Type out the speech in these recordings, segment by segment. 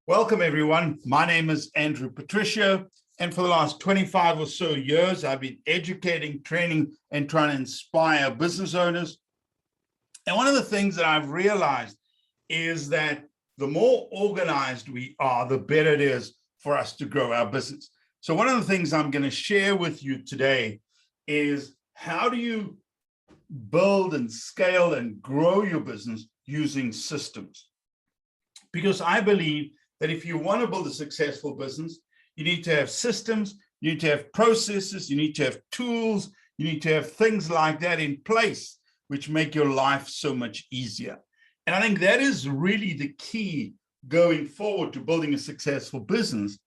Welcome, everyone. My name is Andrew Patricio, and for the last 25 or so years, I've been educating, training, and trying to inspire business owners. And one of the things that I've realized is that the more organized we are, the better it is for us to grow our business. So one of the things I'm going to share with you today is how do you build and scale and grow your business using systems? Because I believe that if you want to build a successful business, you need to have systems, you need to have processes, you need to have tools, you need to have things like that in place, which make your life so much easier. And I think that is really the key going forward to building a successful business,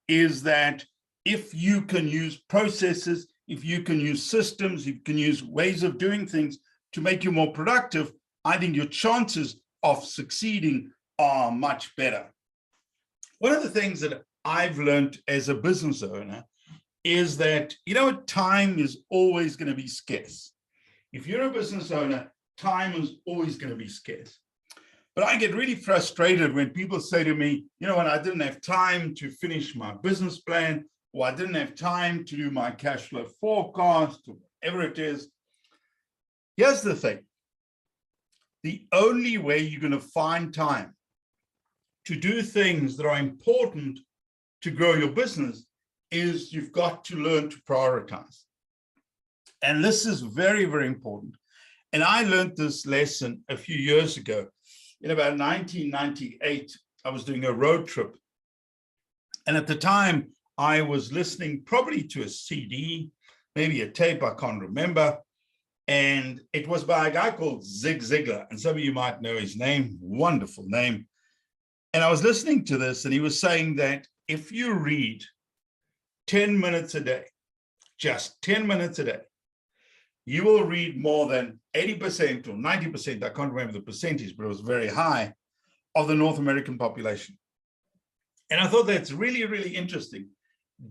is that if you can use processes, if you can use systems, if you can use ways of doing things to make you more productive, I think your chances of succeeding are much better. One of the things that I've learned as a business owner is that, time is always going to be scarce. If you're a business owner, time is always going to be scarce. But I get really frustrated when people say to me, when I didn't have time to finish my business plan, or I didn't have time to do my cash flow forecast, or whatever it is. Here's the thing. The only way you're going to find time to do things that are important to grow your business is you've got to learn to prioritize. And this is very, very important. And I learned this lesson a few years ago. In about 1998, I was doing a road trip. And at the time, I was listening probably to a CD, maybe a tape, I can't remember. And it was by a guy called Zig Ziglar. And some of you might know his name, wonderful name. And I was listening to this, and he was saying that if you read 10 minutes a day, just 10 minutes a day, you will read more than 80% or 90%, I can't remember the percentage, but it was very high, of the North American population. And I thought that's really, really interesting.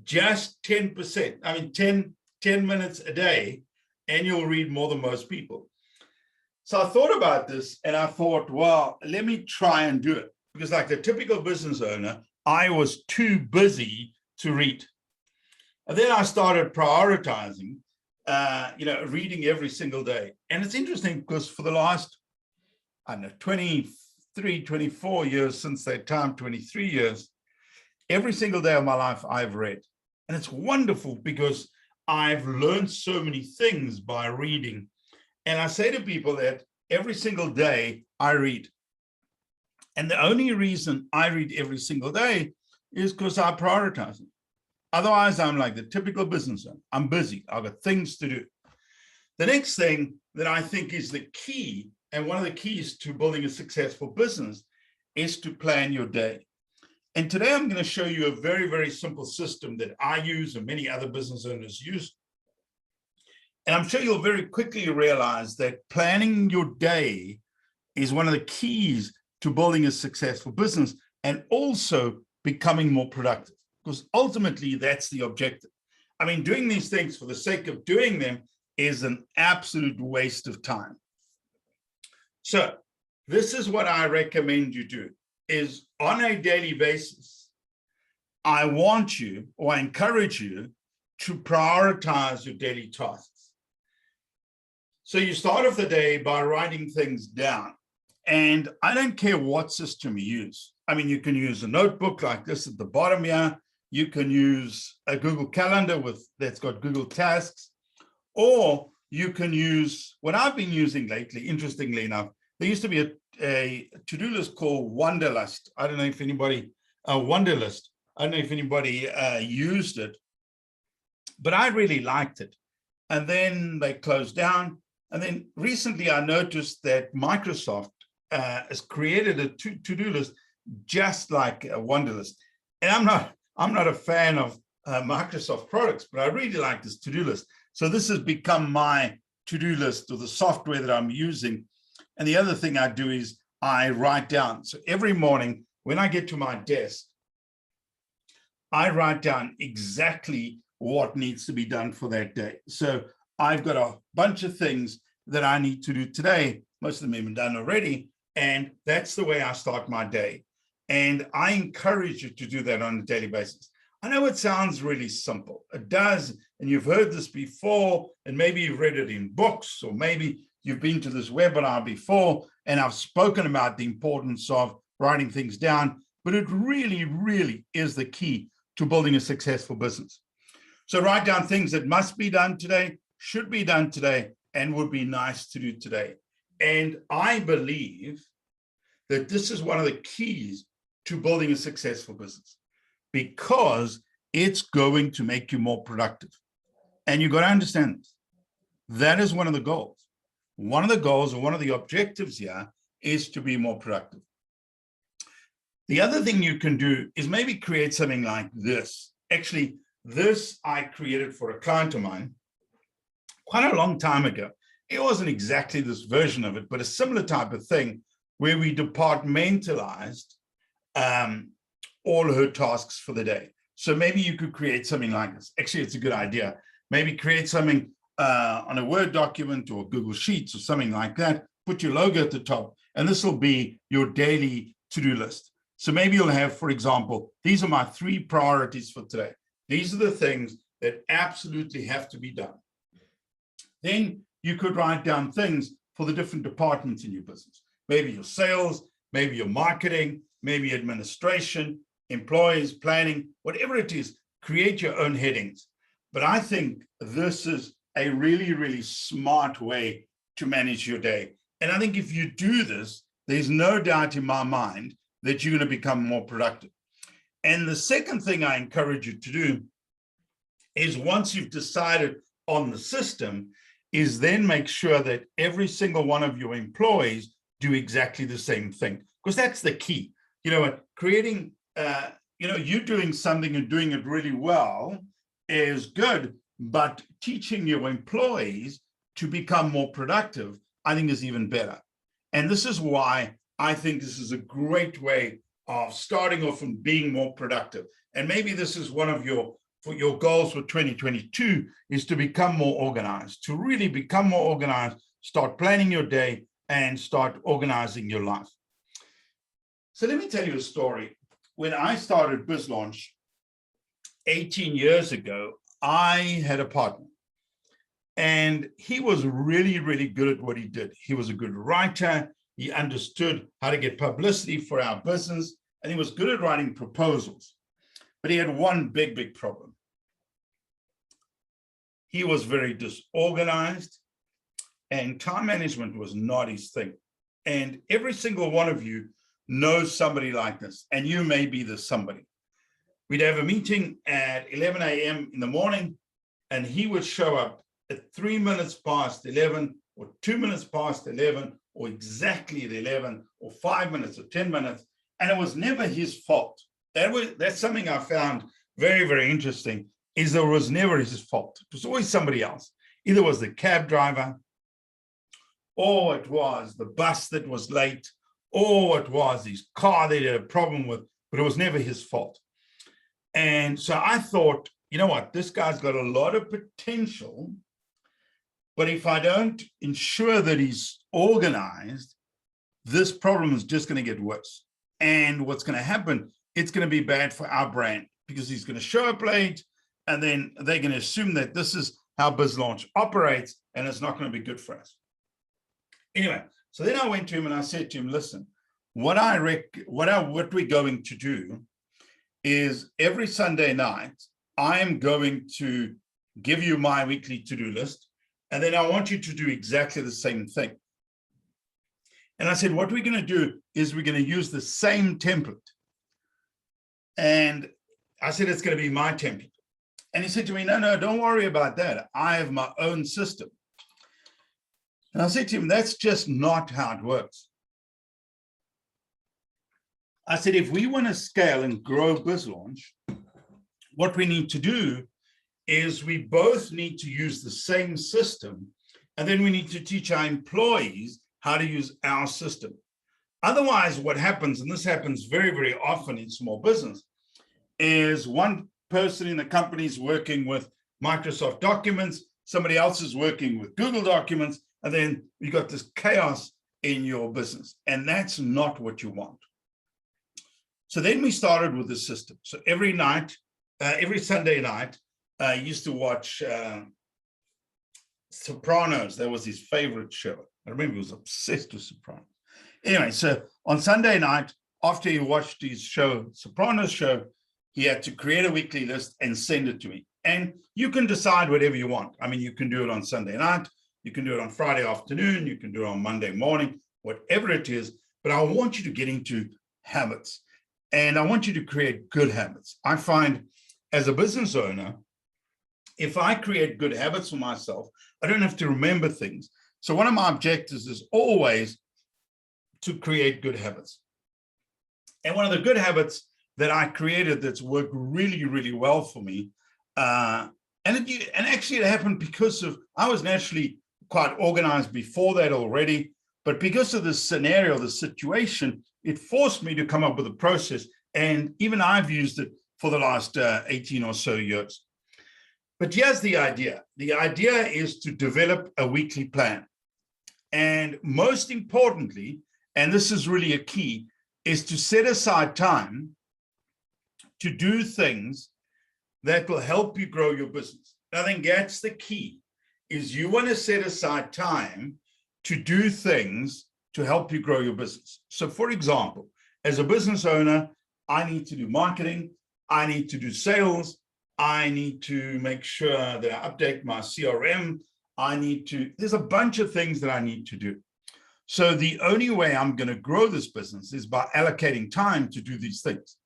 Just 10%, 10 minutes a day, and you'll read more than most people. So I thought about this, and I thought, well, let me try and do it. Because like the typical business owner, I was too busy to read. And then I started prioritizing, reading every single day. And it's interesting because for the last, 23, 24 years since that time, 23 years, every single day of my life I've read. And it's wonderful because I've learned so many things by reading. And I say to people that every single day I read. And the only reason I read every single day is because I prioritize it. Otherwise, I'm like the typical business owner. I'm busy. I've got things to do. The next thing that I think is the key, and one of the keys to building a successful business, is to plan your day. And today I'm going to show you a very, very simple system that I use and many other business owners use. And I'm sure you'll very quickly realize that planning your day is one of the keys to building a successful business and also becoming more productive, because ultimately that's the objective. Doing these things for the sake of doing them is an absolute waste of time. So this is what I recommend you do, is on a daily basis, I want you, or I encourage you, to prioritize your daily tasks. So you start off the day by writing things down. And I don't care what system you use. You can use a notebook like this at the bottom here. You can use a Google Calendar that's got Google Tasks, or you can use what I've been using lately. Interestingly enough, there used to be a to-do list called Wonderlist. I don't know if anybody used it, but I really liked it. And then they closed down. And then recently I noticed that Microsoft has created a to-do list just like a Wonderlist. And I'm not a fan of Microsoft products, but I really like this to-do list. So this has become my to-do list, or the software that I'm using. And the other thing I do is I write down. So every morning when I get to my desk, I write down exactly what needs to be done for that day. So I've got a bunch of things that I need to do today. Most of them have been done already. And that's the way I start my day. And I encourage you to do that on a daily basis. I know it sounds really simple. It does, and you've heard this before, and maybe you've read it in books, or maybe you've been to this webinar before, and I've spoken about the importance of writing things down, but it really, really is the key to building a successful business. So write down things that must be done today, should be done today, and would be nice to do today. And I believe that this is one of the keys to building a successful business, because it's going to make you more productive. And you've got to understand this. That is one of the goals. One of the goals, or one of the objectives here, is to be more productive. The other thing you can do is maybe create something like this. Actually, this I created for a client of mine quite a long time ago. It wasn't exactly this version of it, but a similar type of thing where we departmentalized all her tasks for the day. So maybe you could create something like this. Actually, it's a good idea. Maybe create something on a Word document or Google Sheets or something like that. Put your logo at the top, and this will be your daily to-do list. So maybe you'll have, for example, these are my 3 priorities for today. These are the things that absolutely have to be done. Then you could write down things for the different departments in your business. Maybe your sales, maybe your marketing, maybe administration, employees, planning, whatever it is, create your own headings. But I think this is a really, really smart way to manage your day. And I think if you do this, there's no doubt in my mind that you're going to become more productive. And the second thing I encourage you to do is, once you've decided on the system, is then make sure that every single one of your employees do exactly the same thing, because that's the key. Creating, you doing something and doing it really well is good, but teaching your employees to become more productive, I think, is even better. And this is why I think this is a great way of starting off and being more productive. And maybe this is one of your goals for 2022, is to become more organized, to really become more organized, start planning your day, and start organizing your life. So let me tell you a story. When I started BizLaunch 18 years ago, I had a partner, and he was really, really good at what he did. He was a good writer. He understood how to get publicity for our business, and he was good at writing proposals. But he had one big, big problem. He was very disorganized, and time management was not his thing. And every single one of you knows somebody like this, and you may be the somebody. We'd have a meeting at 11 a.m. in the morning, and he would show up at 3 minutes past 11, or 2 minutes past 11, or exactly at 11, or 5 minutes, or 10 minutes, and it was never his fault. That's something I found very, very interesting, is there was never his fault. It was always somebody else. Either it was the cab driver, or it was the bus that was late, or it was his car that he had a problem with, but it was never his fault. And so I thought, you know what, this guy's got a lot of potential, but if I don't ensure that he's organized, this problem is just going to get worse. And what's going to happen, it's going to be bad for our brand, because he's going to show up late, and then they're going to assume that this is how BizLaunch operates, and it's not going to be good for us. Anyway, so then I went to him and I said to him, listen, what we're going to do is every Sunday night, I'm going to give you my weekly to-do list, and then I want you to do exactly the same thing. And I said, what we're going to do is we're going to use the same template. And I said, it's going to be my template. And he said to me, no, don't worry about that. I have my own system. And I said to him, that's just not how it works. I said, if we want to scale and grow BizLaunch, what we need to do is we both need to use the same system, and then we need to teach our employees how to use our system. Otherwise, what happens, and this happens very, very often in small business, is one person in the company is working with Microsoft Documents, somebody else is working with Google Documents, and then you got this chaos in your business. And that's not what you want. So then we started with the system. So every night, every Sunday night, I used to watch Sopranos. That was his favorite show. I remember he was obsessed with Sopranos. Anyway, so on Sunday night, after he watched his show, Sopranos show, he had to create a weekly list and send it to me. And you can decide whatever you want. I mean, you can do it on Sunday night, you can do it on Friday afternoon, you can do it on Monday morning, whatever it is. But I want you to get into habits. And I want you to create good habits. I find as a business owner, if I create good habits for myself, I don't have to remember things. So one of my objectives is always to create good habits. And one of the good habits that I created that's worked really, really well for me, and actually it happened because of, I was naturally quite organized before that already, but because of the scenario, the situation, it forced me to come up with a process. And even I've used it for the last 18 or so years. But here's the idea. The idea is to develop a weekly plan. And most importantly, and this is really a key, is to set aside time to do things that will help you grow your business. I think that's the key, is you want to set aside time to do things to help you grow your business. So for example, as a business owner, I need to do marketing, I need to do sales, I need to make sure that I update my CRM, there's a bunch of things that I need to do. So the only way I'm going to grow this business is by allocating time to do these things.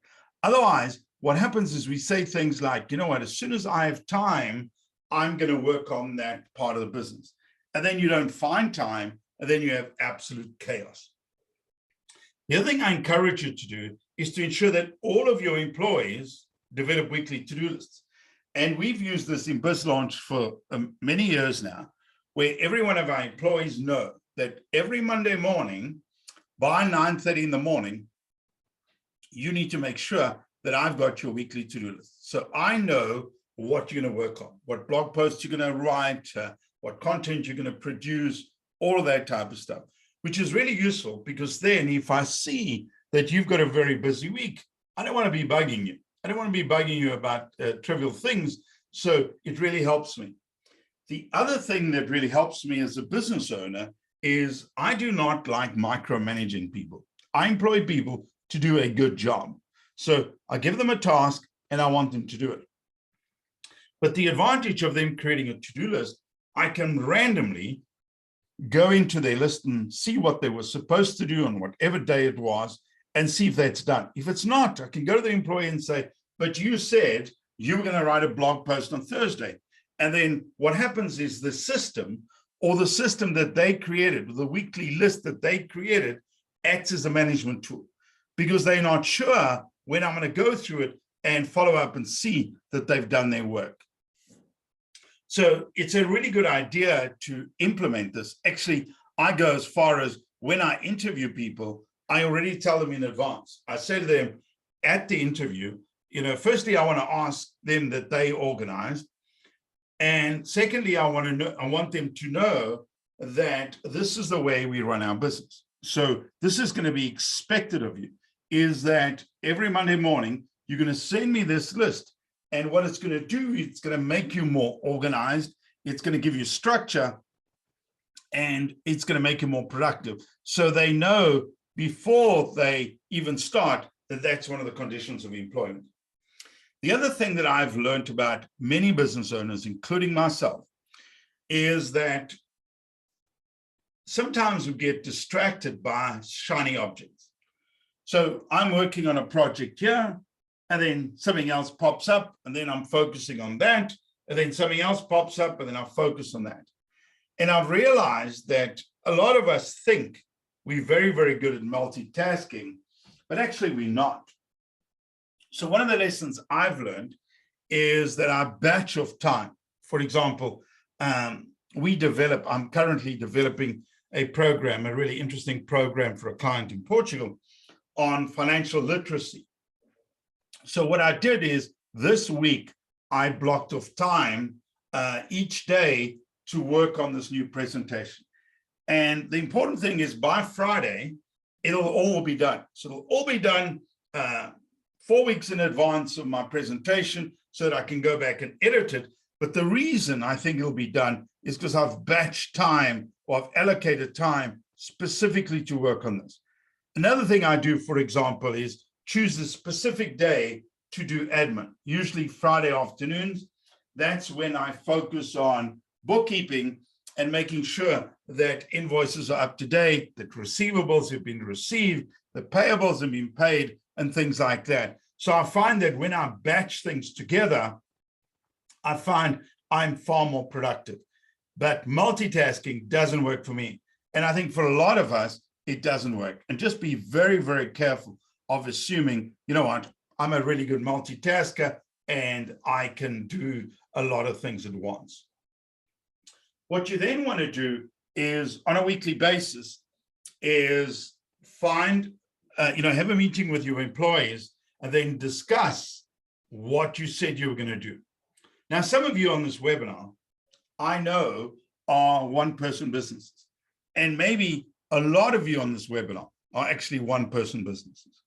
Otherwise, what happens is we say things like, you know what, as soon as I have time, I'm going to work on that part of the business. And then you don't find time, and then you have absolute chaos. The other thing I encourage you to do is to ensure that all of your employees develop weekly to-do lists. And we've used this in BizLaunch for many years now, where every one of our employees know that every Monday morning by 9:30 in the morning, you need to make sure that I've got your weekly to-do list. So I know what you're going to work on, what blog posts you're going to write, what content you're going to produce, all of that type of stuff, which is really useful because then if I see that you've got a very busy week, I don't want to be bugging you. I don't want to be bugging you about trivial things. So it really helps me. The other thing that really helps me as a business owner is I do not like micromanaging people. I employ people to do a good job. So I give them a task and I want them to do it. But the advantage of them creating a to-do list, I can randomly go into their list and see what they were supposed to do on whatever day it was and see if that's done. If it's not, I can go to the employee and say, but you said you were going to write a blog post on Thursday. And then what happens is the system that they created, the weekly list that they created, acts as a management tool because they're not sure when I'm going to go through it and follow up and see that they've done their work. So it's a really good idea to implement this. Actually, I go as far as when I interview people, I already tell them in advance. I say to them at the interview, you know, firstly, I want to ask them that they organize. And secondly, I want them to know that this is the way we run our business. So this is going to be expected of you, is that every Monday morning, you're going to send me this list. And what it's going to do, it's going to make you more organized. It's going to give you structure and it's going to make you more productive. So they know before they even start that that's one of the conditions of employment. The other thing that I've learned about many business owners, including myself, is that sometimes we get distracted by shiny objects. So I'm working on a project here, and then something else pops up, and then I'm focusing on that, and then something else pops up, and then I'll focus on that. And I've realized that a lot of us think we're very, very good at multitasking, but actually we're not. So one of the lessons I've learned is that our batch of time, for example, I'm currently developing a program, a really interesting program for a client in Portugal on financial literacy. So what I did is this week, I blocked off time each day to work on this new presentation. And the important thing is by Friday, it'll all be done. So it'll all be done 4 weeks in advance of my presentation so that I can go back and edit it. But the reason I think it'll be done is because I've batched time or I've allocated time specifically to work on this. Another thing I do, for example, is choose a specific day to do admin, usually Friday afternoons. That's when I focus on bookkeeping and making sure that invoices are up to date, that receivables have been received, the payables have been paid, and things like that. So I find that when I batch things together, I find I'm far more productive. But multitasking doesn't work for me. And I think for a lot of us, it doesn't work. And just be very, very careful of assuming, you know what, I'm a really good multitasker and I can do a lot of things at once. What you then want to do is on a weekly basis is find, have a meeting with your employees and then discuss what you said you were going to do. Now, some of you on this webinar, I know, are one-person businesses. And maybe a lot of you on this webinar are actually one-person businesses.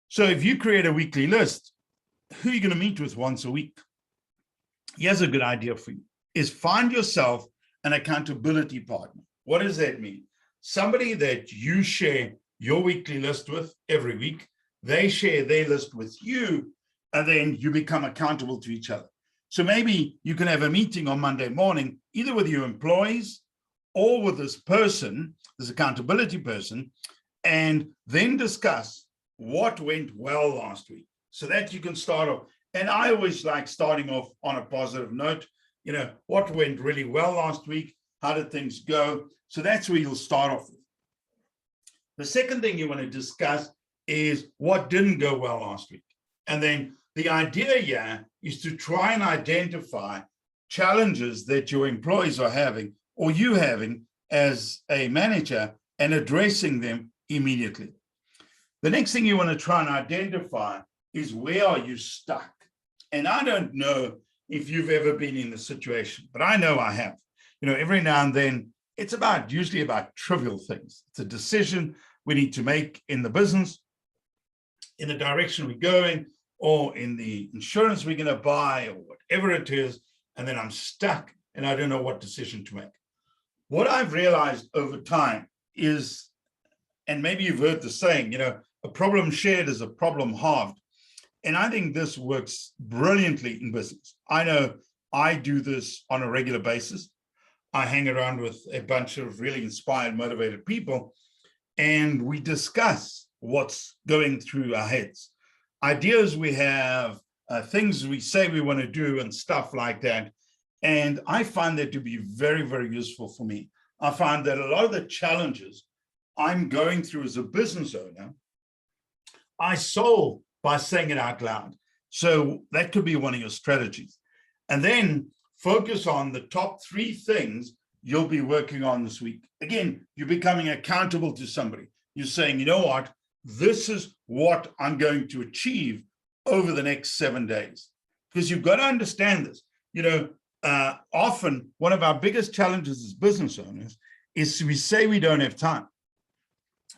So if you create a weekly list, who are you going to meet with once a week? Here's a good idea for you, is find yourself an accountability partner. What does that mean? Somebody that you share your weekly list with every week, they share their list with you, and then you become accountable to each other. So maybe you can have a meeting on Monday morning, either with your employees or with this person, this accountability person, and then discuss what went well last week so that you can start off. And I always like starting off on a positive note, what went really well last week? How did things go? So that's where you'll start off with. The second thing you want to discuss is what didn't go well last week. And then the idea here is to try and identify challenges that your employees are having or you having as a manager and addressing them immediately. The next thing you want to try and identify is where are you stuck? And I don't know if you've ever been in this situation, but I know I have. Every now and then, it's usually about trivial things. It's a decision we need to make in the business, in the direction we're going, or in the insurance we're going to buy, or whatever it is, and then I'm stuck and I don't know what decision to make. What I've realized over time is, and maybe you've heard the saying, a problem shared is a problem halved. And I think this works brilliantly in business. I know I do this on a regular basis. I hang around with a bunch of really inspired, motivated people, and we discuss what's going through our heads. Ideas we have, things we say we want to do and stuff like that. And I find that to be very, very useful for me. I find that a lot of the challenges I'm going through as a business owner, I solve by saying it out loud. So that could be one of your strategies. And then focus on the top 3 things you'll be working on this week. Again, you're becoming accountable to somebody. You're saying, you know what? This is what I'm going to achieve over the next 7 days. Because you've got to understand this. Often one of our biggest challenges as business owners is we say we don't have time.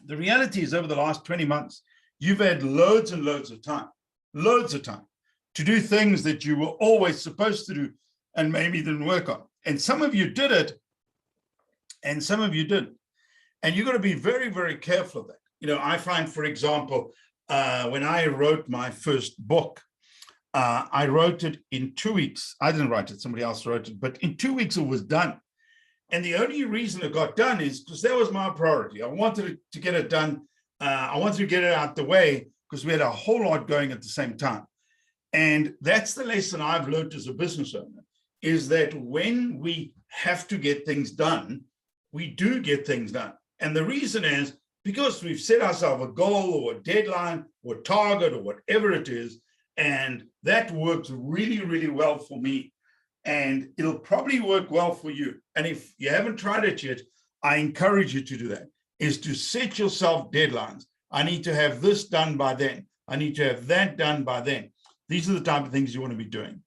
The reality is over the last 20 months, you've had loads and loads of time to do things that you were always supposed to do and maybe didn't work on. And some of you did it and some of you didn't. And you've got to be very, very careful of that. I find, for example, when I wrote my first book, I wrote it in 2 weeks. I didn't write it, somebody else wrote it, but in 2 weeks it was done. And the only reason it got done is because that was my priority. I wanted to get it done. I wanted to get it out the way because we had a whole lot going at the same time. And that's the lesson I've learned as a business owner, is that when we have to get things done, we do get things done. And the reason is because we've set ourselves a goal or a deadline or target or whatever it is, and that works really, really well for me. And it'll probably work well for you. And if you haven't tried it yet, I encourage you to do that, is to set yourself deadlines. I need to have this done by then. I need to have that done by then. These are the type of things you want to be doing.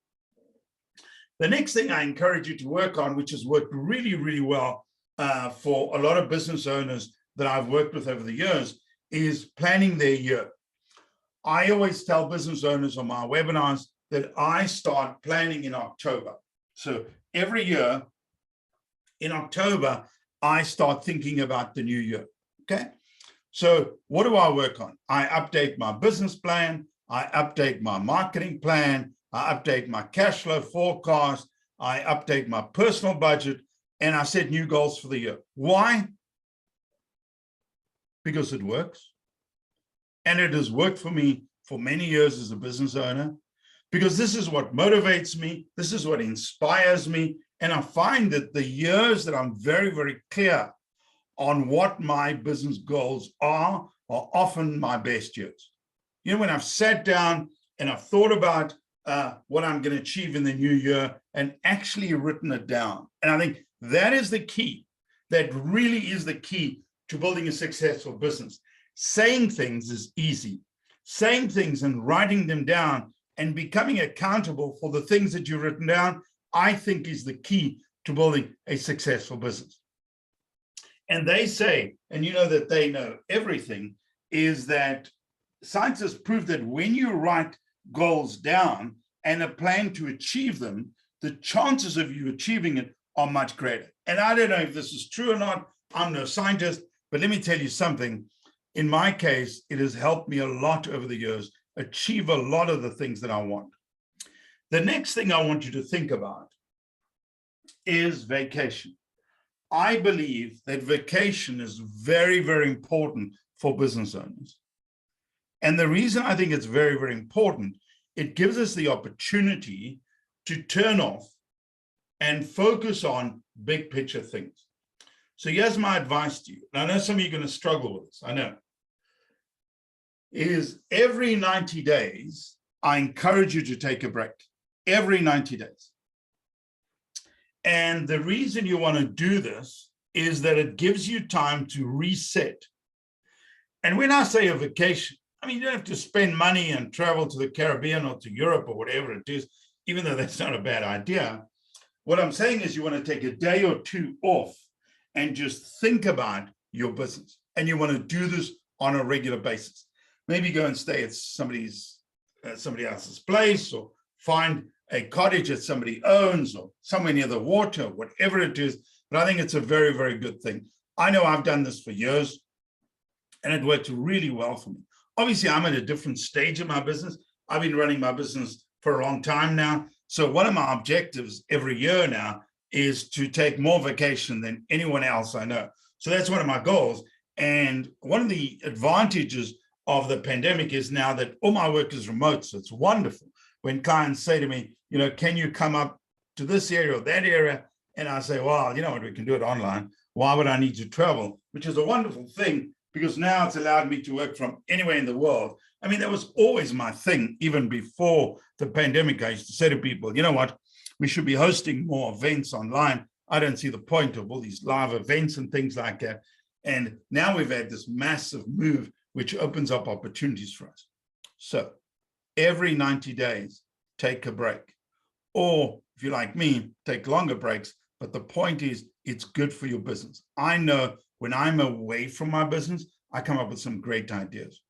The next thing I encourage you to work on, which has worked really, really well for a lot of business owners that I've worked with over the years, is planning their year. I always tell business owners on my webinars that I start planning in October. So every year in October, I start thinking about the new year, okay? So what do I work on? I update my business plan, I update my marketing plan, I update my cash flow forecast, I update my personal budget, and I set new goals for the year. Why? Because it works. And it has worked for me for many years as a business owner, because this is what motivates me, this is what inspires me, and I find that the years that I'm very, very clear on what my business goals are often my best years. You know, when I've sat down and I've thought about what I'm going to achieve in the new year and actually written it down. And I think that is the key. That really is the key to building a successful business. Saying things is easy. Saying things and writing them down and becoming accountable for the things that you've written down, I think is the key to building a successful business. And they say, and you know that they know everything, is that scientists prove that when you write goals down and a plan to achieve them, the chances of you achieving it are much greater. And I don't know if this is true or not. I'm no scientist, but let me tell you something. In my case, it has helped me a lot over the years achieve a lot of the things that I want. The next thing I want you to think about is vacation. I believe that vacation is very, very important for business owners. And the reason I think it's very, very important, it gives us the opportunity to turn off and focus on big picture things. So here's my advice to you. And I know some of you are going to struggle with this, I know. Is every 90 days, I encourage you to take a break. Every 90 days. And the reason you want to do this is that it gives you time to reset. And when I say a vacation, I mean, you don't have to spend money and travel to the Caribbean or to Europe or whatever it is, even though that's not a bad idea. What I'm saying is you want to take a day or two off and just think about your business. And you want to do this on a regular basis. Maybe go and stay at somebody else's place, or find a cottage that somebody owns, or somewhere near the water, whatever it is. But I think it's a very, very good thing. I know I've done this for years, and it worked really well for me. Obviously, I'm at a different stage of my business. I've been running my business for a long time now. So one of my objectives every year now is to take more vacation than anyone else I know. So that's one of my goals. And one of the advantages of the pandemic is now that all my work is remote. So it's wonderful when clients say to me, you know, can you come up to this area or that area? And I say, well, you know what, we can do it online. Why would I need to travel? Which is a wonderful thing, because now it's allowed me to work from anywhere in the world. I mean, that was always my thing. Even before the pandemic, I used to say to people, you know what, we should be hosting more events online. I don't see the point of all these live events and things like that. And now we've had this massive move, which opens up opportunities for us. So every 90 days, take a break. Or if you're like me, take longer breaks. But the point is, it's good for your business. I know when I'm away from my business, I come up with some great ideas.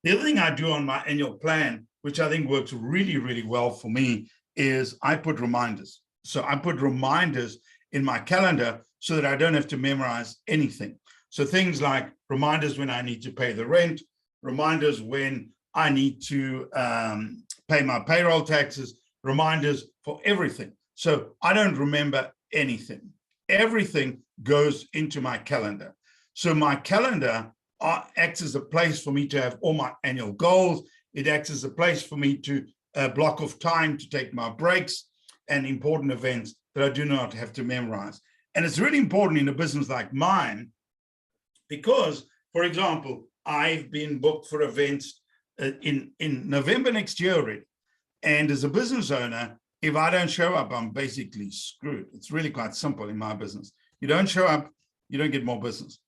The other thing I do on my annual plan, which I think works really, really well for me, is I put reminders. So I put reminders in my calendar so that I don't have to memorize anything. So things like reminders when I need to pay the rent, reminders when I need to pay my payroll taxes, reminders for everything. So I don't remember anything. Everything goes into my calendar. So my calendar acts as a place for me to have all my annual goals. It acts as a place for me to block off time to take my breaks and important events that I do not have to memorize. And it's really important in a business like mine because, for example, I've been booked for events in November next year already. And as a business owner, if I don't show up, I'm basically screwed. It's really quite simple in my business. You don't show up, you don't get more business.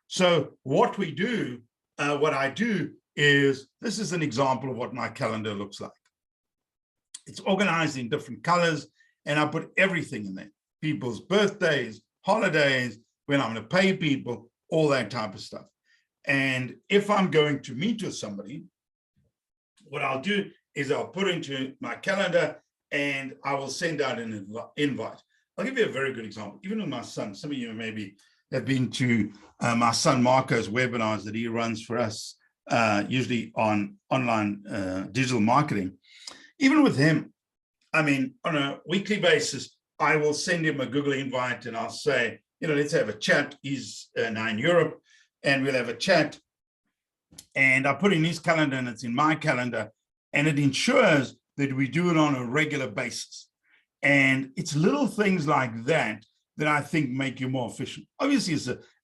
So what we do, what I do is, this is an example of what my calendar looks like. It's organized in different colors, and I put everything in there. People's birthdays, holidays, when I'm going to pay people, all that type of stuff. And if I'm going to meet with somebody, what I'll do is I'll put into my calendar and I will send out an invite. I'll give you a very good example. Even with my son, some of you maybe have been to my son Marco's webinars that he runs for us, usually on online digital marketing. Even with him, I mean, on a weekly basis, I will send him a Google invite and I'll say, let's have a chat. He's now in Europe and we'll have a chat. And I put in his calendar and it's in my calendar, and it ensures that we do it on a regular basis. And it's little things like that that I think make you more efficient. Obviously,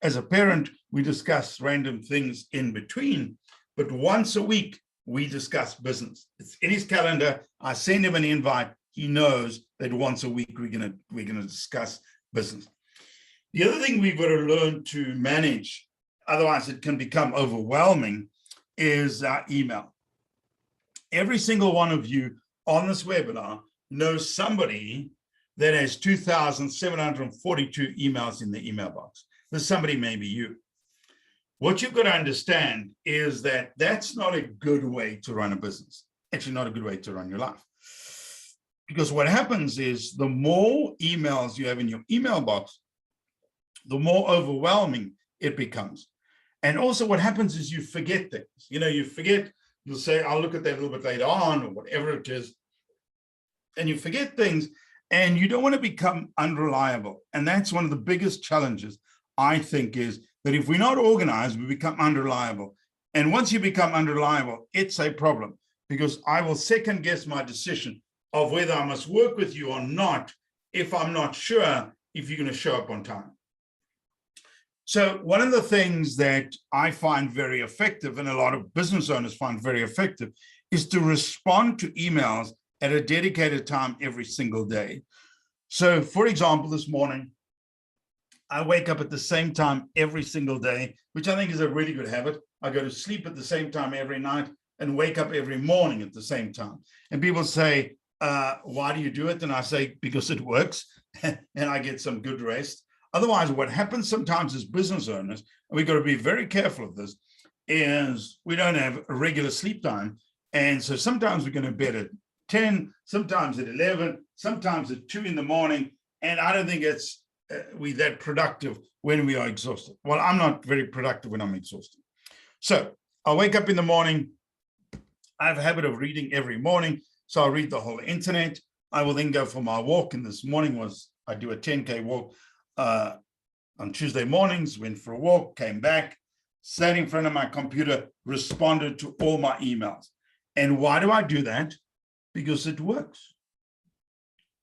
as a parent, we discuss random things in between, but once a week, we discuss business. It's in his calendar. I send him an invite. He knows that once a week, we're gonna discuss business. The other thing we've got to learn to manage, otherwise it can become overwhelming, is our email. Every single one of you on this webinar knows somebody that has 2,742 emails in the email box. There's somebody, maybe you. What you've got to understand is that that's not a good way to run a business. Actually, not a good way to run your life. Because what happens is the more emails you have in your email box, the more overwhelming it becomes. And also what happens is you forget things. You forget, you'll say, I'll look at that a little bit later on, or whatever it is. And you forget things, and you don't want to become unreliable. And that's one of the biggest challenges, I think, is that if we're not organized, we become unreliable. And once you become unreliable, it's a problem, because I will second guess my decision of whether I must work with you or not if I'm not sure if you're going to show up on time. So one of the things that I find very effective, and a lot of business owners find very effective, is to respond to emails at a dedicated time every single day. So for example, this morning, I wake up at the same time every single day, which I think is a really good habit. I go to sleep at the same time every night and wake up every morning at the same time. And people say, why do you do it? And I say, because it works and I get some good rest. Otherwise, what happens sometimes as business owners, and we've got to be very careful of this, is we don't have a regular sleep time. And so sometimes we're going to bed at 10, sometimes at 11, sometimes at 2 in the morning. And I don't think it's we that productive when we are exhausted. Well, I'm not very productive when I'm exhausted. So I'll wake up in the morning. I have a habit of reading every morning. So I'll read the whole internet. I will then go for my walk. And this morning I do a 10K walk on Tuesday mornings, went for a walk, came back, sat in front of my computer, responded to all my emails. And why do I do that? Because it works.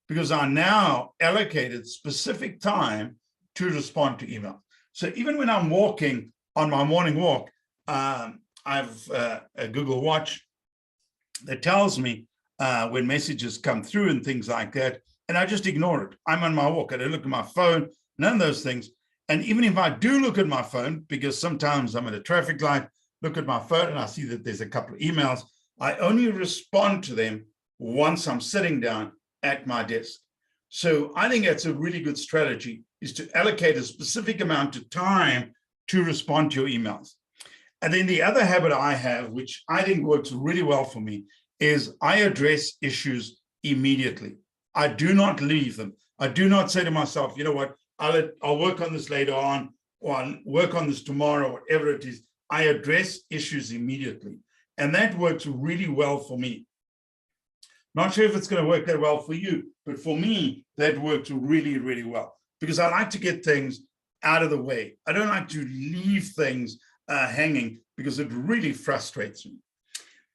Because I now allocated specific time to respond to email. So even when I'm walking on my morning walk, I have a Google Watch that tells me when messages come through and things like that, and I just ignore it. I'm on my walk. I don't look at my phone, none of those things. And even if I do look at my phone, because sometimes I'm at a traffic light, look at my phone and I see that there's a couple of emails, I only respond to them once I'm sitting down at my desk. So I think that's a really good strategy, is to allocate a specific amount of time to respond to your emails. And then the other habit I have, which I think works really well for me, is I address issues immediately. I do not leave them. I do not say to myself, you know what, I'll work on this later on, or I'll work on this tomorrow, whatever it is. I address issues immediately. And that works really well for me. Not sure if it's going to work that well for you, but for me, that works really, really well, because I like to get things out of the way. I don't like to leave things hanging, because it really frustrates me.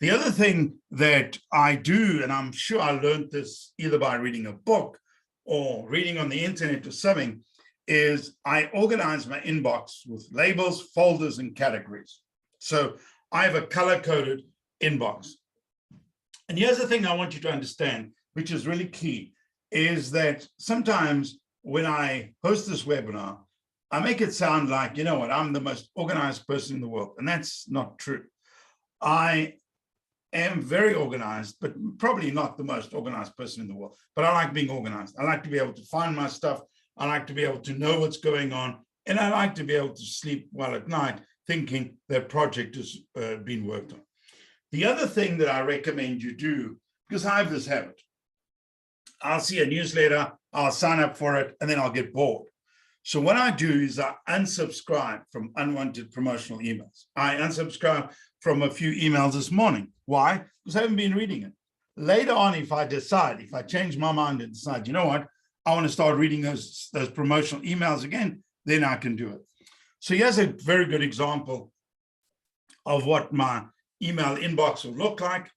The other thing that I do, and I'm sure I learned this either by reading a book or reading on the internet or something, is I organize my inbox with labels, folders, and categories. So I have a color-coded inbox. And here's the thing I want you to understand, which is really key, is that sometimes when I host this webinar, I make it sound like, you know what, I'm the most organized person in the world. And that's not true. I am very organized, but probably not the most organized person in the world. But I like being organized. I like to be able to find my stuff. I like to be able to know what's going on. And I like to be able to sleep well at night, thinking that project has been worked on. The other thing that I recommend you do, because I have this habit, I'll see a newsletter, I'll sign up for it, and then I'll get bored. So what I do is I unsubscribe from unwanted promotional emails. I unsubscribe from a few emails this morning. Why? Because I haven't been reading it. Later on, if I change my mind and decide, you know what, I want to start reading those promotional emails again, then I can do it. So here's a very good example of what my email inbox will look like.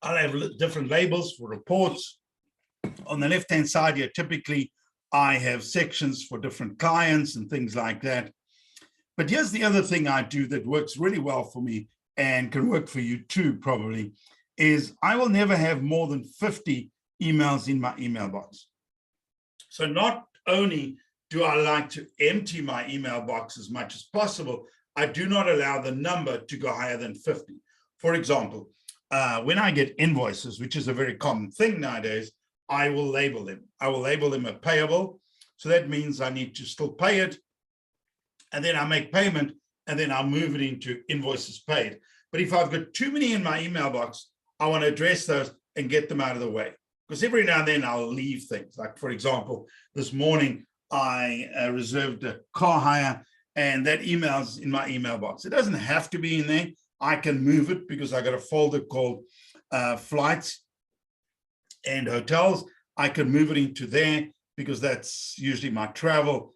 I'll have different labels for reports. On the left-hand side here, typically, I have sections for different clients and things like that. But here's the other thing I do that works really well for me and can work for you too, probably, is I will never have more than 50 emails in my email box. So not only do I like to empty my email box as much as possible, I do not allow the number to go higher than 50. For example, when I get invoices, which is a very common thing nowadays, I will label them. I will label them a payable. So that means I need to still pay it. And then I make payment, and then I'll move it into invoices paid. But if I've got too many in my email box, I want to address those and get them out of the way. Because every now and then I'll leave things. Like, for example, this morning I reserved a car hire, and that email's in my email box. It doesn't have to be in there. I can move it because I got a folder called flights and hotels. I can move it into there because that's usually my travel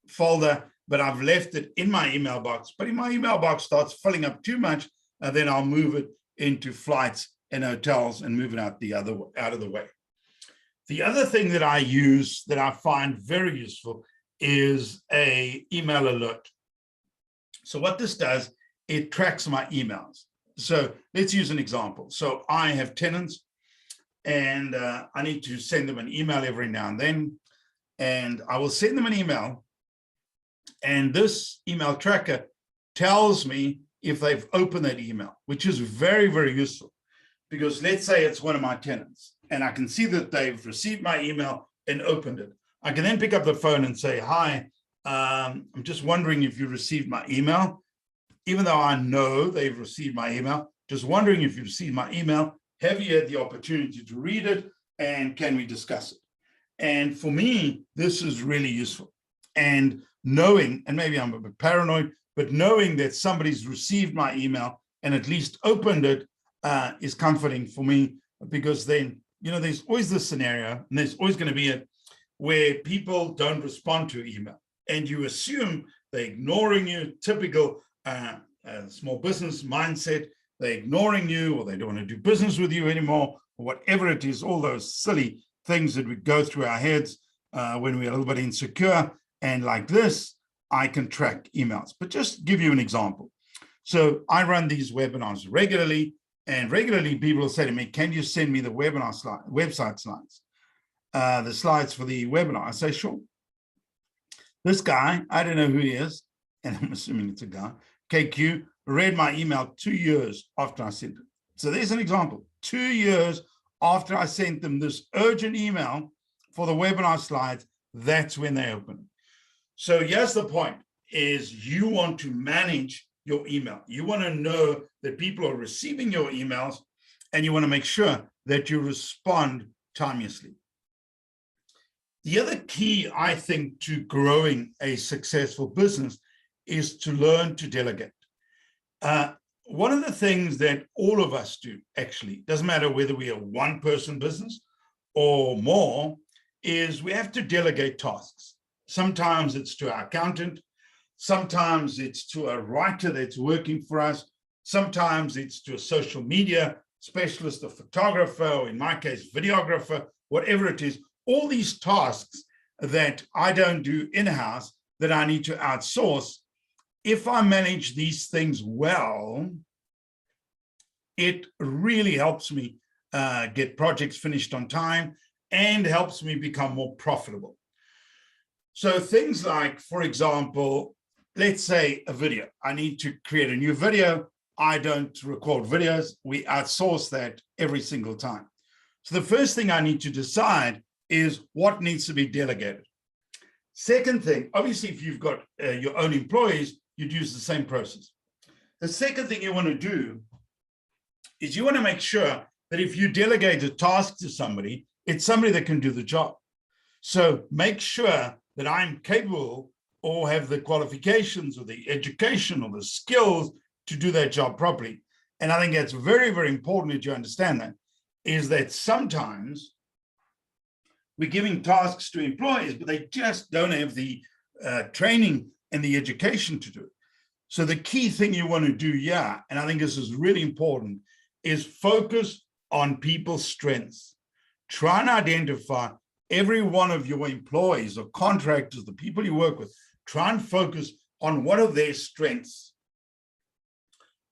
folder, but I've left it in my email box. But if my email box starts filling up too much, then I'll move it into flights and hotels and move it out of the way. The other thing that I use that I find very useful is an email alert. So what this does, it tracks my emails. So let's use an example. So I have tenants, and I need to send them an email every now and then, and I will send them an email, and this email tracker tells me if they've opened that email, which is very, very useful, because let's say it's one of my tenants, and I can see that they've received my email and opened it. I can then pick up the phone and say, hi, I'm just wondering if you received my email. Even though I know they've received my email, just wondering if you received my email. Have you had the opportunity to read it, and can we discuss it? And for me, this is really useful. And knowing, and maybe I'm a bit paranoid, but knowing that somebody's received my email and at least opened it is comforting for me, because then, you know, there's always this scenario, and there's always going to be it, where people don't respond to email, and you assume they're ignoring you. Typical small business mindset. They're ignoring you, or they don't want to do business with you anymore, or whatever it is, all those silly things that we go through our heads when we're a little bit insecure. And like this, I can track emails. But just give you an example. So I run these webinars regularly, and regularly people will say to me, can you send me the webinar website slides, the slides for the webinar? I say, sure. This guy, I don't know who he is, and I'm assuming it's a guy, KQ, read my email 2 years after I sent it. So there's an example. 2 years after I sent them this urgent email for the webinar slides, that's when they open it. So here's the point, is you want to manage your email. You want to know that people are receiving your emails, and you want to make sure that you respond timeously. The other key, I think, to growing a successful business is to learn to delegate. One of the things that all of us do, actually, doesn't matter whether we are one-person business or more, is we have to delegate tasks. Sometimes it's to our accountant. Sometimes it's to a writer that's working for us. Sometimes it's to a social media specialist, a photographer, or in my case, videographer, whatever it is. All these tasks that I don't do in-house, that I need to outsource. If I manage these things well, it really helps me get projects finished on time and helps me become more profitable. So things like, for example, let's say a video. I need to create a new video. I don't record videos. We outsource that every single time. So the first thing I need to decide is what needs to be delegated. Second thing, obviously, if you've got your own employees, you'd use the same process. The second thing you want to do is you want to make sure that if you delegate a task to somebody, it's somebody that can do the job. So make sure that I'm capable or have the qualifications or the education or the skills to do that job properly. And I think that's very, very important that you understand that, is that sometimes we're giving tasks to employees, but they just don't have the training and the education to do it. So the key thing you want to do, and I think this is really important, is focus on people's strengths. Try and identify every one of your employees or contractors, the people you work with. Try and focus on what are their strengths.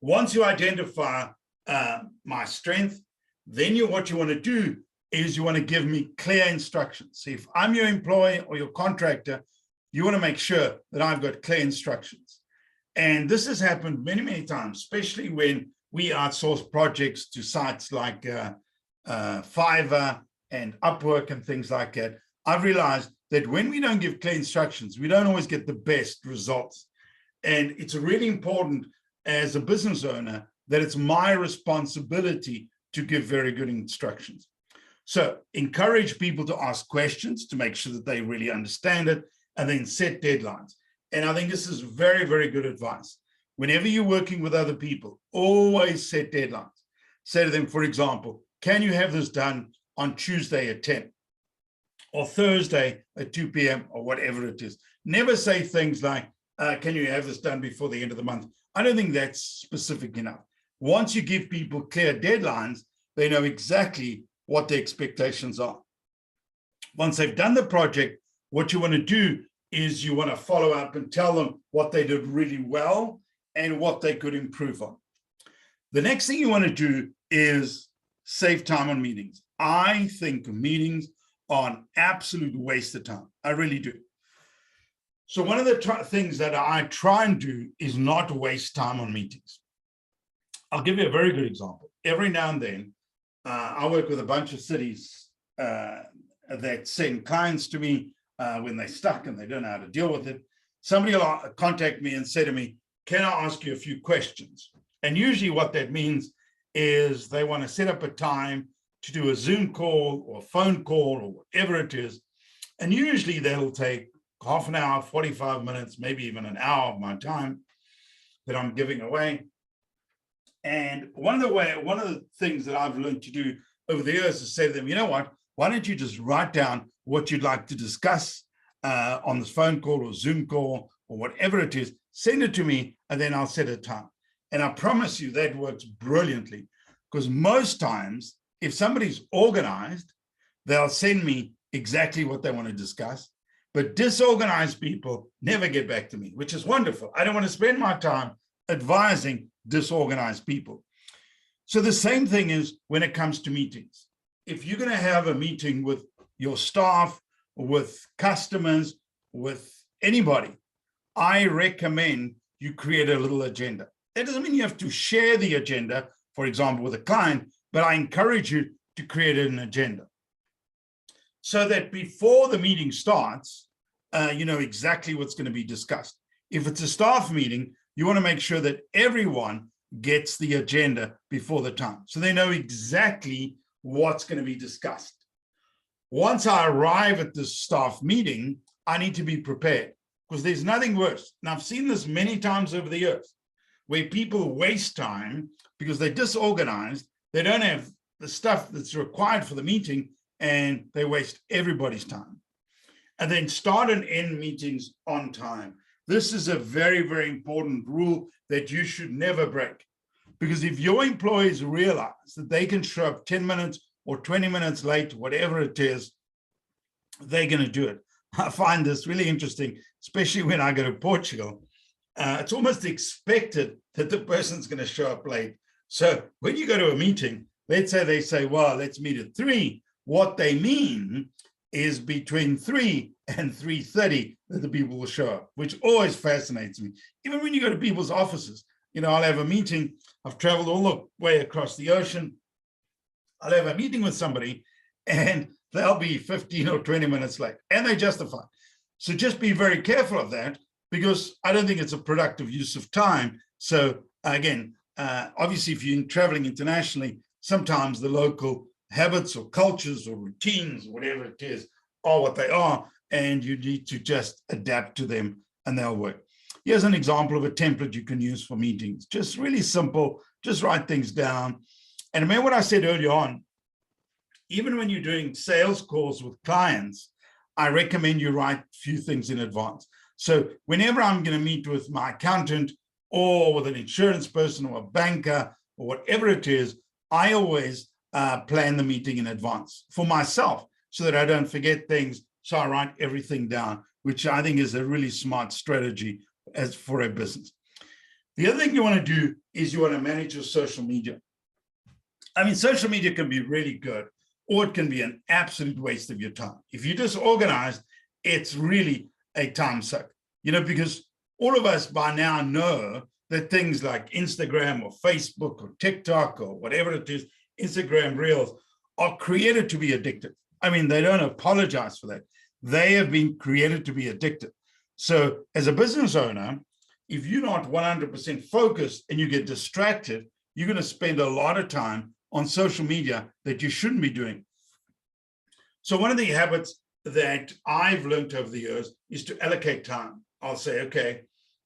Once you identify my strength, then what you want to do is you want to give me clear instructions. So if I'm your employee or your contractor, you want to make sure that I've got clear instructions. And this has happened many, many times, especially when we outsource projects to sites like Fiverr and Upwork and things like that. I've realized that when we don't give clear instructions, we don't always get the best results. And it's really important as a business owner that it's my responsibility to give very good instructions. So encourage people to ask questions to make sure that they really understand it, and then set deadlines. And I think this is very, very good advice. Whenever you're working with other people, always set deadlines. Say to them, for example, can you have this done on Tuesday at 10 or Thursday at 2 p.m. or whatever it is. Never say things like, can you have this done before the end of the month? I don't think that's specific enough. Once you give people clear deadlines, they know exactly what the expectations are. Once they've done the project, what you want to do is you want to follow up and tell them what they did really well and what they could improve on. The next thing you want to do is save time on meetings. I think meetings are an absolute waste of time. I really do. So one of the things that I try and do is not waste time on meetings. I'll give you a very good example. Every now and then, I work with a bunch of cities that send clients to me when they're stuck and they don't know how to deal with it. Somebody will contact me and say to me, can I ask you a few questions? And usually what that means is they want to set up a time to do a Zoom call or a phone call or whatever it is. And usually that'll take half an hour, 45 minutes, maybe even an hour of my time that I'm giving away. And one of the things that I've learned to do over the years is say to them, you know what, why don't you just write down what you'd like to discuss on this phone call or Zoom call or whatever it is, send it to me, and then I'll set a time. And I promise you that works brilliantly, because most times, if somebody's organized, they'll send me exactly what they want to discuss. But disorganized people never get back to me, which is wonderful. I don't want to spend my time advising disorganized people. So the same thing is when it comes to meetings. If you're going to have a meeting with your staff, with customers, with anybody, I recommend you create a little agenda. That doesn't mean you have to share the agenda, for example, with a client, but I encourage you to create an agenda so that before the meeting starts, you know exactly what's going to be discussed. If it's a staff meeting, you want to make sure that everyone gets the agenda before the time, so they know exactly what's going to be discussed. Once I arrive at this staff meeting, I need to be prepared, because there's nothing worse. And I've seen this many times over the years, where people waste time because they're disorganized, they don't have the stuff that's required for the meeting, and they waste everybody's time. And then start and end meetings on time. This is a very, very important rule that you should never break. Because if your employees realize that they can show up 10 minutes or 20 minutes late, whatever it is, they're going to do it. I find this really interesting, especially when I go to Portugal. It's almost expected that the person's going to show up late. So when you go to a meeting, let's say they say, well, let's meet at 3. What they mean is between 3 and 3:30 that the people will show up, which always fascinates me. Even when you go to people's offices, you know, I'll have a meeting. I've traveled all the way across the ocean. I'll have a meeting with somebody and they'll be 15 or 20 minutes late, and they justify. So just be very careful of that, because I don't think it's a productive use of time. So again, obviously, if you're traveling internationally, sometimes the local habits or cultures or routines, whatever it is, are what they are, and you need to just adapt to them and they'll work. Here's an example of a template you can use for meetings. Just really simple, just write things down. And remember what I said earlier on, even when you're doing sales calls with clients, I recommend you write a few things in advance. So whenever I'm going to meet with my accountant or with an insurance person or a banker or whatever it is, I always plan the meeting in advance for myself so that I don't forget things. So I write everything down, which I think is a really smart strategy as for a business. The other thing you want to do is you want to manage your social media. I mean, social media can be really good, or it can be an absolute waste of your time. If you're disorganized, it's really a time suck, you know, because all of us by now know that things like Instagram or Facebook or TikTok or whatever it is, Instagram Reels, are created to be addictive. I mean, they don't apologize for that. They have been created to be addictive. So as a business owner, if you're not 100% focused and you get distracted, you're going to spend a lot of time on social media that you shouldn't be doing. So one of the habits that I've learned over the years is to allocate time. I'll say, okay,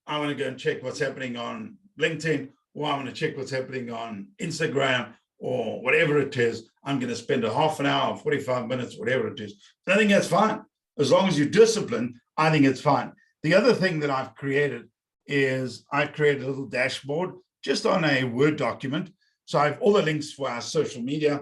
I want to go and check what's happening on LinkedIn, or I want to check what's happening on Instagram, or whatever it is. I'm going to spend a half an hour, 45 minutes, whatever it is. And I think that's fine. As long as you're disciplined, I think it's fine. The other thing that I've created is I've created a little dashboard just on a Word document. So I have all the links for our social media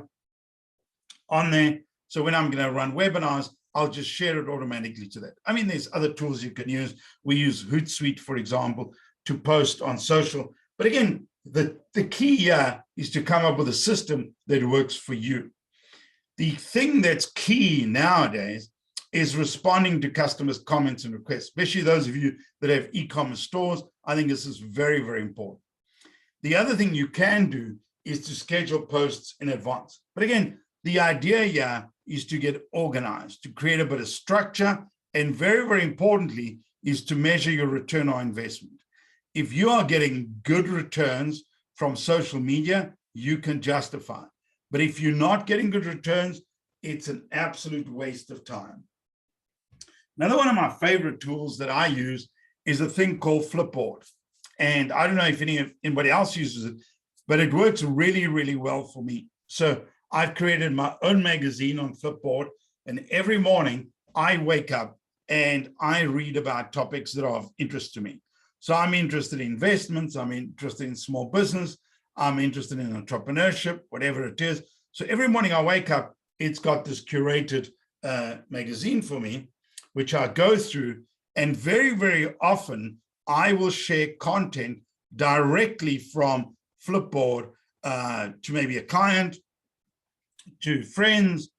on there. So when I'm going to run webinars, I'll just share it automatically to that. I mean, there's other tools you can use. We use Hootsuite, for example, to post on social. But again, the key here is to come up with a system that works for you. The thing that's key nowadays is responding to customers' comments and requests, especially those of you that have e-commerce stores. I think this is very, very important. The other thing you can do is to schedule posts in advance. But again, the idea here is to get organized, to create a bit of structure, and very, very importantly, is to measure your return on investment. If you are getting good returns from social media, you can justify it. But if you're not getting good returns, it's an absolute waste of time. Another one of my favorite tools that I use is a thing called Flipboard. And I don't know if anybody else uses it, but it works really, really well for me. So I've created my own magazine on Flipboard, and every morning I wake up and I read about topics that are of interest to me. So I'm interested in investments, I'm interested in small business, I'm interested in entrepreneurship, whatever it is. So every morning I wake up, it's got this curated magazine for me, which I go through, and very, very often I will share content directly from Flipboard to maybe a client, to friends,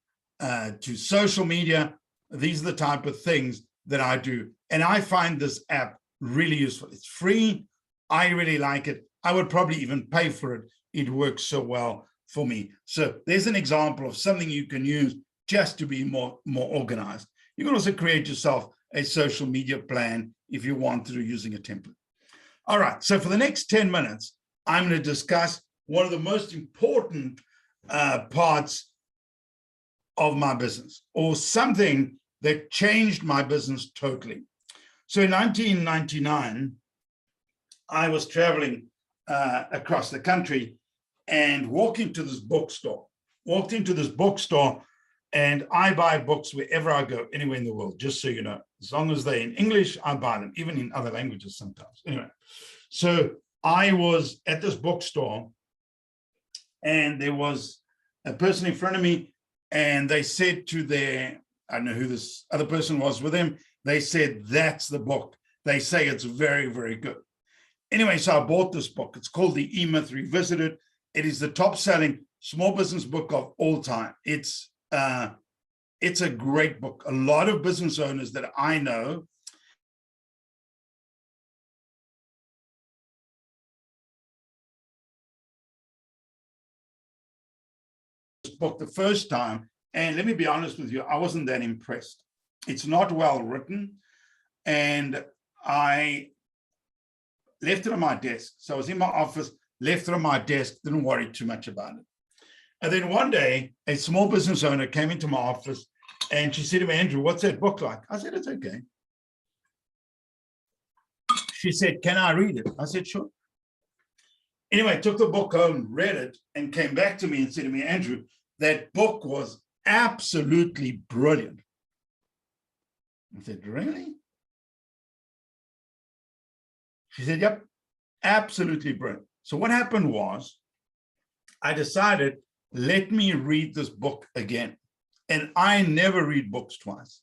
to social media. These are the type of things that I do. And I find this app really useful. It's free. I really like it. I would probably even pay for it. It works so well for me. So there's an example of something you can use just to be more organized. You can also create yourself a social media plan if you want through using a template. All right, so for the next 10 minutes, I'm going to discuss one of the most important parts of my business, or something that changed my business totally. So in 1999, I was traveling across the country and walked into this bookstore, and I buy books wherever I go, anywhere in the world, just so you know. As long as they're in English, I buy them, even in other languages sometimes. Anyway, so I was at this bookstore, and there was a person in front of me, and they said to their, I don't know who this other person was with them, they said, "That's the book. They say it's very, very good." Anyway, so I bought this book. It's called The E-Myth Revisited. It is the top-selling small business book of all time. It's a great book. A lot of business owners that I know this book the first time, and let me be honest with you, I wasn't that impressed. It's not well written, and I left it on my desk. So I was in my office, left it on my desk, didn't worry too much about it. And then one day, a small business owner came into my office and she said to me, Andrew, what's that book like? I said, it's okay. She said, can I read it? I said, sure. Anyway, I took the book home, read it, and came back to me and said to me, Andrew, that book was absolutely brilliant. I said, really? She said, yep, absolutely brilliant. So what happened was I decided, let me read this book again. And I never read books twice.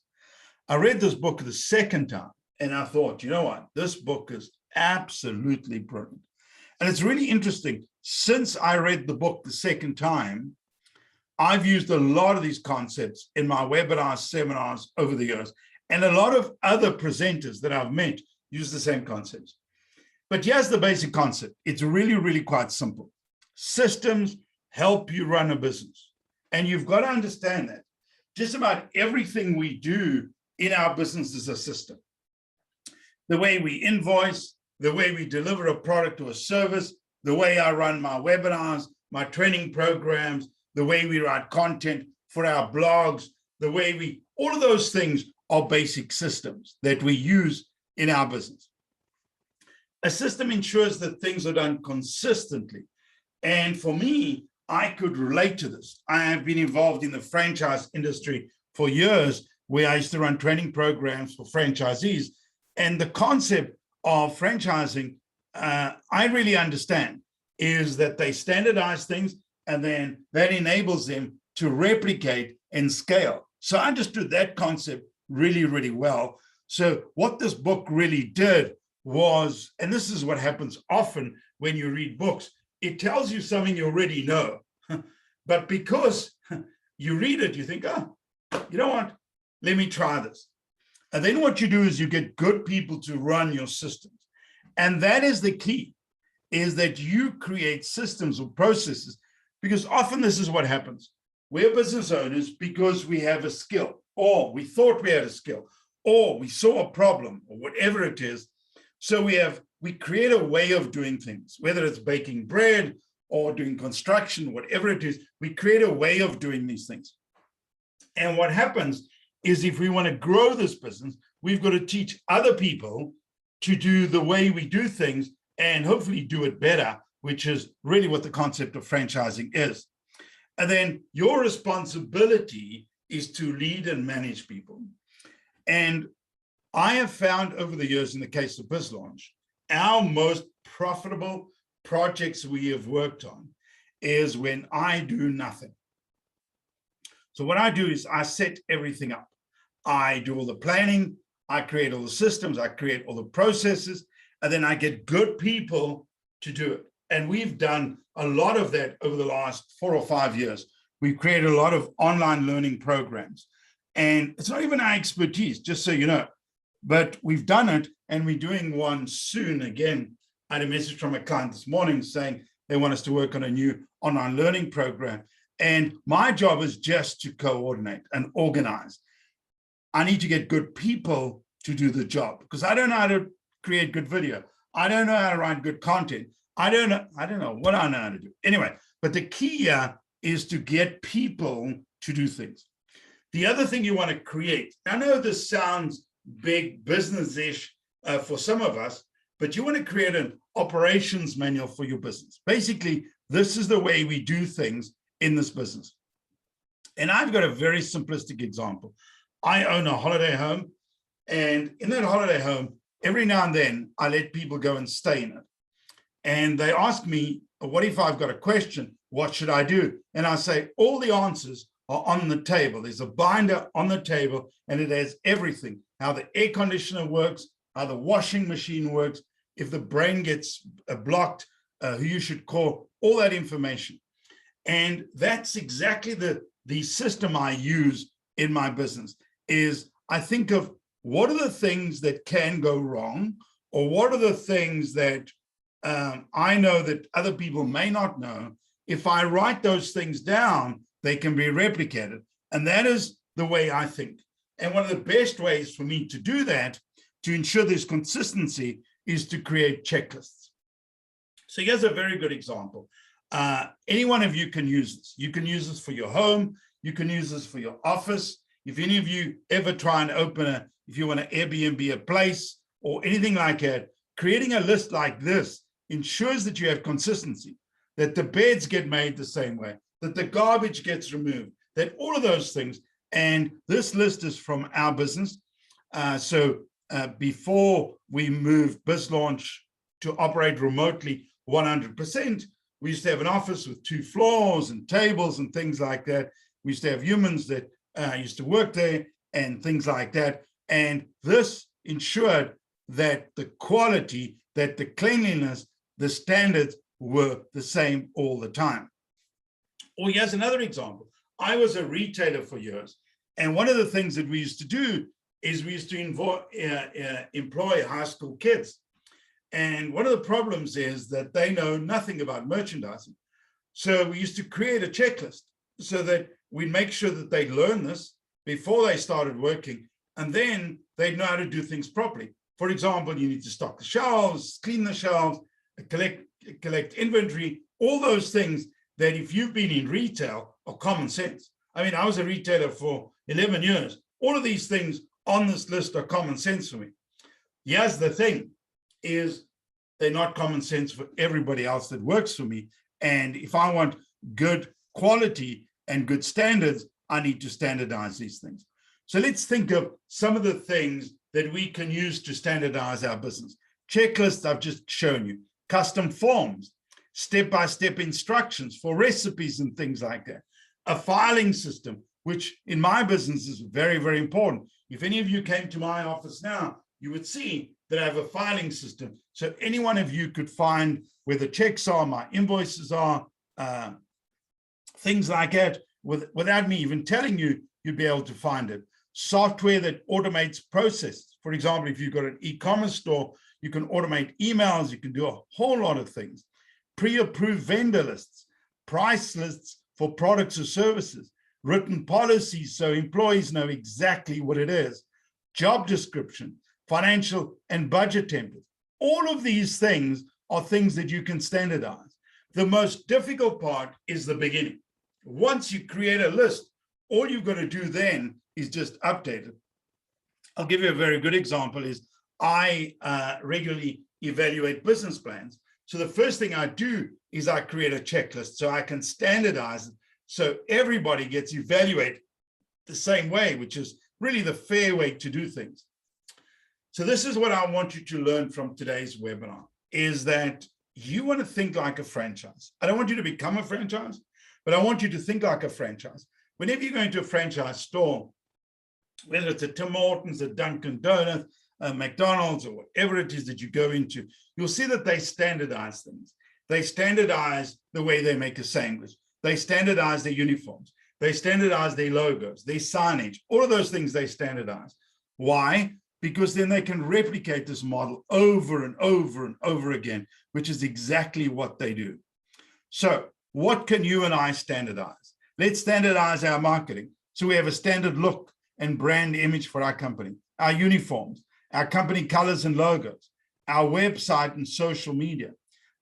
I read this book the second time, and I thought, you know what? This book is absolutely brilliant. And it's really interesting. Since I read the book the second time, I've used a lot of these concepts in my webinars, seminars over the years. And a lot of other presenters that I've met use the same concepts. But here's the basic concept. It's really, really quite simple. Systems help you run a business. And you've got to understand that just about everything we do in our business is a system. The way we invoice, the way we deliver a product or a service, the way I run my webinars, my training programs, the way we write content for our blogs, the way all of those things are basic systems that we use in our business. A system ensures that things are done consistently. And for me, I could relate to this. I have been involved in the franchise industry for years, where I used to run training programs for franchisees. And the concept of franchising, I really understand, is that they standardize things and then that enables them to replicate and scale. So I understood that concept really, really well. So what this book really did was, and this is what happens often when you read books, it tells you something you already know. But because you read it, you think, oh, you know what? Let me try this. And then what you do is you get good people to run your systems. And that is the key, is that you create systems or processes, because often this is what happens. We're business owners because we have a skill, or we thought we had a skill, or we saw a problem, or whatever it is. So we create a way of doing things, whether it's baking bread or doing construction, whatever it is, we create a way of doing these things. And what happens is, if we want to grow this business, we've got to teach other people to do the way we do things and hopefully do it better, which is really what the concept of franchising is. And then your responsibility is to lead and manage people. And I have found over the years, in the case of BizLaunch, our most profitable projects we have worked on is when I do nothing. So what I do is I set everything up. I do all the planning, I create all the systems, I create all the processes, and then I get good people to do it. And we've done a lot of that over the last 4 or 5 years. We've created a lot of online learning programs. And it's not even our expertise, just so you know, but we've done it, and we're doing one soon again. I had a message from a client this morning saying they want us to work on a new online learning program. And my job is just to coordinate and organize. I need to get good people to do the job, because I don't know how to create good video. I don't know how to write good content. I don't know what I know how to do. Anyway, but the key here is to get people to do things. The other thing you want to create, I know this sounds big business-ish for some of us, but you want to create an operations manual for your business. Basically, this is the way we do things in this business. And I've got a very simplistic example. I own a holiday home, and in that holiday home, every now and then I let people go and stay in it. And they ask me, what if I've got a question? What should I do? And I say, all the answers are on the table. There's a binder on the table, and it has everything: how the air conditioner works, how the washing machine works, if the brain gets blocked, who you should call, all that information. And that's exactly the system I use in my business. Is I think of what are the things that can go wrong, or what are the things that I know that other people may not know. If I write those things down, they can be replicated. And that is the way I think. And one of the best ways for me to do that, to ensure there's consistency, is to create checklists. So here's a very good example. Any one of you can use this. You can use this for your home. You can use this for your office. If any of you ever try and if you want to Airbnb a place or anything like that, creating a list like this ensures that you have consistency, that the beds get made the same way, that the garbage gets removed, that all of those things. And this list is from our business. Before we moved BizLaunch to operate remotely 100%, we used to have an office with 2 floors and tables and things like that. We used to have humans that used to work there and things like that. And this ensured that the quality, that the cleanliness, the standards were the same all the time. Or here's another example. I was a retailer for years. And one of the things that we used to do is we used to employ high school kids. And one of the problems is that they know nothing about merchandising. So we used to create a checklist so that we'd make sure that they learn this before they started working, and then they'd know how to do things properly. For example, you need to stock the shelves, clean the shelves, collect inventory, all those things that if you've been in retail are common sense. I mean, I was a retailer for 11 years. All of these things on this list are common sense for me. Here's the thing, is they're not common sense for everybody else that works for me. And if I want good quality and good standards, I need to standardize these things. So let's think of some of the things that we can use to standardize our business. Checklists I've just shown you, custom forms, step-by-step instructions for recipes and things like that. A filing system, which in my business is very, very important. If any of you came to my office now, you would see that I have a filing system. So any one of you could find where the checks are, my invoices are, things like that. Without me even telling you, you'd be able to find it. Software that automates processes. For example, if you've got an e-commerce store, you can automate emails, you can do a whole lot of things. Pre-approved vendor lists, price lists for products or services, written policies so employees know exactly what it is, job description, financial and budget templates. All of these things are things that you can standardize. The most difficult part is the beginning. Once you create a list, all you've got to do then is just update it. I'll give you a very good example is I regularly evaluate business plans. So the first thing I do is I create a checklist so I can standardize it so everybody gets evaluated the same way, which is really the fair way to do things. So this is what I want you to learn from today's webinar, is that you want to think like a franchise. I don't want you to become a franchise, but I want you to think like a franchise. Whenever you go into a franchise store, whether it's a Tim Hortons, a Dunkin' Donuts, a McDonald's, or whatever it is that you go into, you'll see that they standardize things. They standardize the way they make a sandwich. They standardize their uniforms. They standardize their logos, their signage, all of those things they standardize. Why? Because then they can replicate this model over and over and over again, which is exactly what they do. So what can you and I standardize? Let's standardize our marketing. So we have a standard look and brand image for our company, our uniforms, our company colors and logos, our website and social media,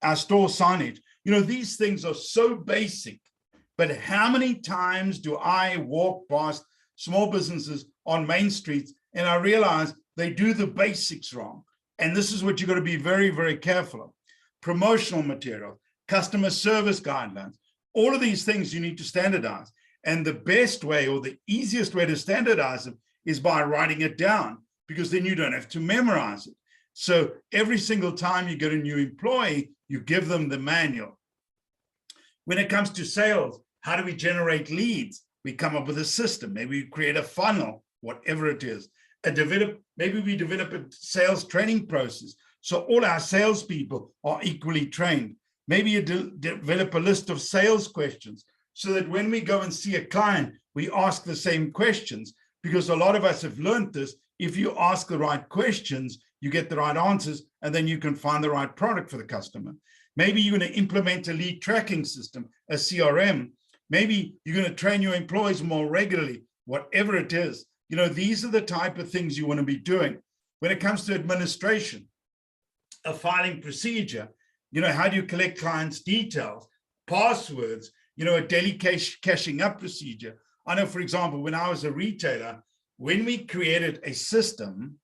our store signage. You know, these things are so basic, but how many times do I walk past small businesses on main streets and I realize they do the basics wrong? And this is what you've got to be very, very careful of. Promotional material, customer service guidelines, all of these things you need to standardize. And the best way or the easiest way to standardize them is by writing it down, because then you don't have to memorize it. So every single time you get a new employee, you give them the manual. When it comes to sales, how do we generate leads? We come up with a system. Maybe we create a funnel, whatever it is. Maybe we develop a sales training process so all our salespeople are equally trained. Maybe you develop a list of sales questions so that when we go and see a client, we ask the same questions, because a lot of us have learned this. If you ask the right questions, you get the right answers, and then you can find the right product for the customer. Maybe you're going to implement a lead tracking system, a CRM. Maybe you're going to train your employees more regularly, whatever it is. You know, these are the type of things you want to be doing. When it comes to administration, a filing procedure. How do you collect clients' details, passwords, a daily cashing up procedure. I know, for example, when I was a retailer, when we created a system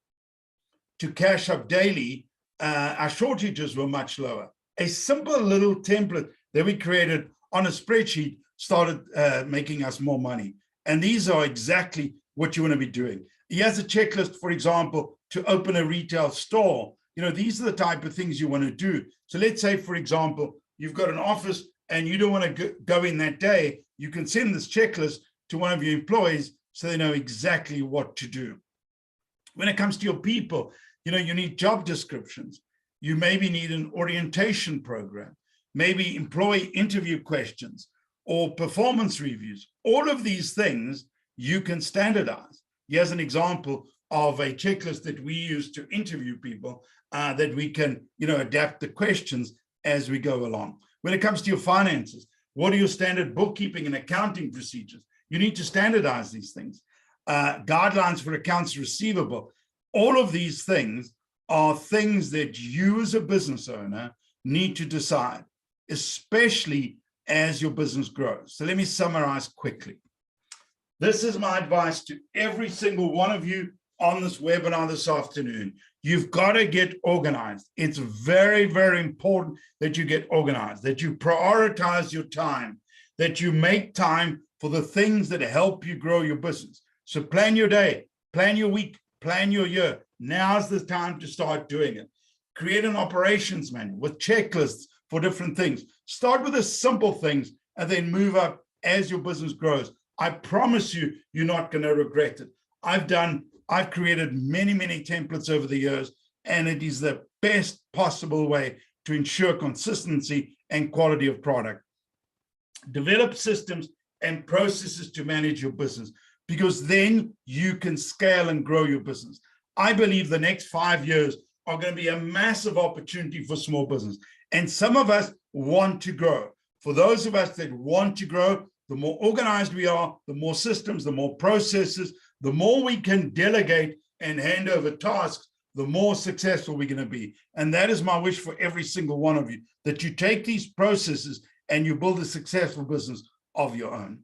to cash up daily, our shortages were much lower. A simple little template that we created on a spreadsheet started making us more money. And these are exactly what you want to be doing. Here's a checklist, for example, to open a retail store. These are the type of things you want to do. So let's say, for example, you've got an office and you don't want to go in that day. You can send this checklist to one of your employees so they know exactly what to do. When it comes to your people, you need job descriptions. You maybe need an orientation program, maybe employee interview questions or performance reviews. All of these things you can standardize. Here's an example of a checklist that we use to interview people that we can, adapt the questions as we go along. When it comes to your finances, what are your standard bookkeeping and accounting procedures? You need to standardize these things. Guidelines for accounts receivable. All of these things are things that you as a business owner need to decide, especially as your business grows. So let me summarize quickly. This is my advice to every single one of you on this webinar this afternoon. You've got to get organized. It's very, very important that you get organized, that you prioritize your time, that you make time for the things that help you grow your business. So plan your day, plan your week, plan your year. Now's the time to start doing it. Create an operations manual with checklists for different things. Start with the simple things and then move up as your business grows. I promise you, you're not going to regret it. I've created many, many templates over the years, and it is the best possible way to ensure consistency and quality of product. Develop systems and processes to manage your business, because then you can scale and grow your business. I believe the next 5 years are going to be a massive opportunity for small business. And some of us want to grow. For those of us that want to grow, the more organized we are, the more systems, the more processes, the more we can delegate and hand over tasks, the more successful we're going to be. And that is my wish for every single one of you, that you take these processes and you build a successful business of your own.